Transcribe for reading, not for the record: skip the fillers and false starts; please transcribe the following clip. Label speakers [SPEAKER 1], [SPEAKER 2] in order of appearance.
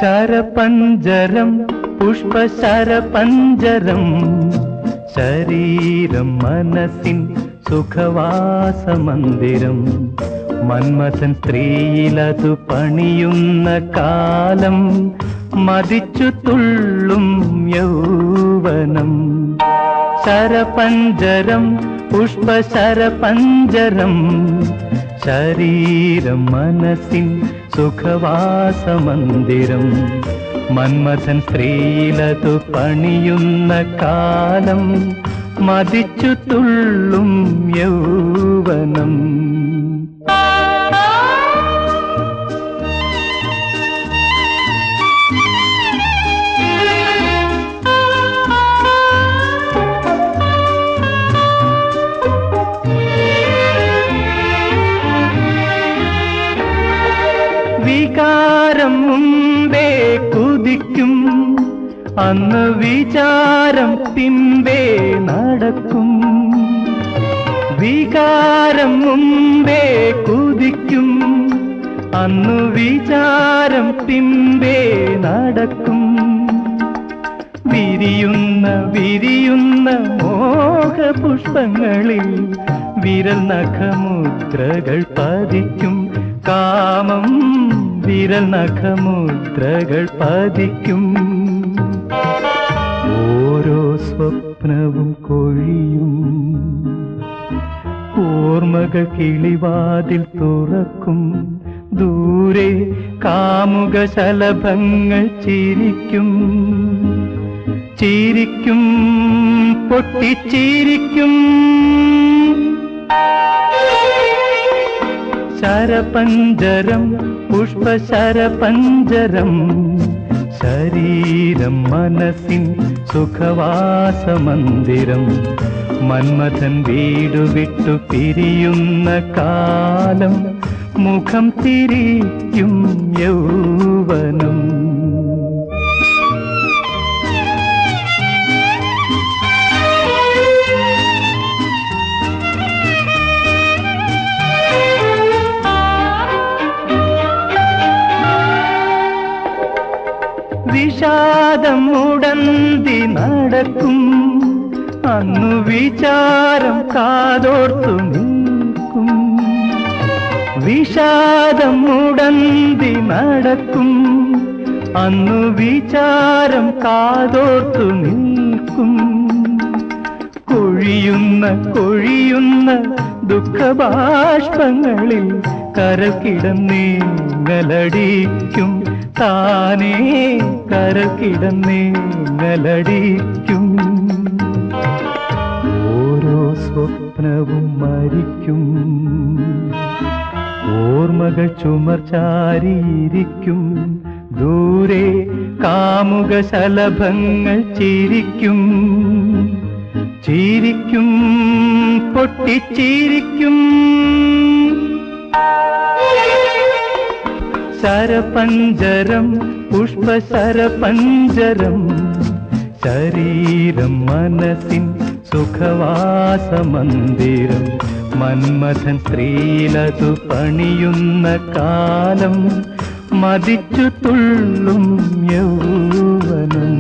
[SPEAKER 1] ശരപഞ്ചരം പുഷ്പശരപഞ്ചരം ശരീരം മനസ്സിൻ സുഖവാസമന്ദിരം മന്മഥൻ സ്ത്രീയിലതു പണിയുന്ന കാലം മതിച്ചു തുള്ളും യൗവനം ശരപഞ്ചരം പുഷ്പശരപഞ്ചരം ശരീരം മനസ്സിൻ സുഖവാസമന്ദിരം മന്മഥൻ സ്ത്രീയിലതു പണിയുന്ന കാലം മതിച്ചു തുള്ളും യൗവനം വികാരം മുമ്പേ കുതിക്കും അന്ന് വിചാരം പിമ്പേ നടക്കും വികാരം മുമ്പേ കുതിക്കും അന്ന് വിചാരം പിമ്പേ നടക്കും വിരിയുന്ന വിരിയുന്ന മോഹപുഷ്പങ്ങളിൽ വിരൽ നഖമുദ്രകൾ പതിക്കും കാമം വിരൽ നഖമുദ്രകൾ പതിക്കും ഓരോ സ്വപ്നവും കൊഴിയും ഓർമ്മകൾ കിളിവാതിൽ തുറക്കും ദൂരെ കാമുക ശലഭങ്ങൾ ചിരിക്കും ചിരിക്കും പൊട്ടിച്ചിരിക്കും ശരപഞ്ചരം പുഷ്പശരപഞ്ചരം ശരീരം മനസ്സിൻ സുഖവാസമന്ദിരം മന്മഥൻ വീടു വിട്ടു പിരിയുന്ന കാലം മുഖം തിരിക്കും യൗവനം വിഷാദം മുടന്തി നടക്കും അന്നു വിചാരം കാതോർത്തു നിൽക്കും വിഷാദം മുടന്തി നടക്കും അന്നു വിചാരം കാതോർത്തു നിൽക്കും കൊഴിയുന്ന കൊഴിയുന്ന ദുഃഖബാഷ്പങ്ങളിൽ കരൽ കിടന്നേങ്ങലടിക്കും താനേ കരൽ കിടന്നേങ്ങലടിക്കും ഓരോ സ്വപ്നവും മരിക്കും ഓർമ്മകൾ ചുമർ ചാരിയിരിക്കും ദൂരെ കാമുക ശലഭങ്ങൾ ചിരിക്കും ചിരിക്കും പൊട്ടിച്ചിരിക്കും ശരപഞ്ചരം പുഷ്പശരപഞ്ചരം ശരീരം മനസ്സിൻ സുഖവാസമന്ദിരം മന്മഥൻ സ്ത്രീയിലതു പണിയുന്ന കാലം മതിച്ചു തുള്ളും യൗവനം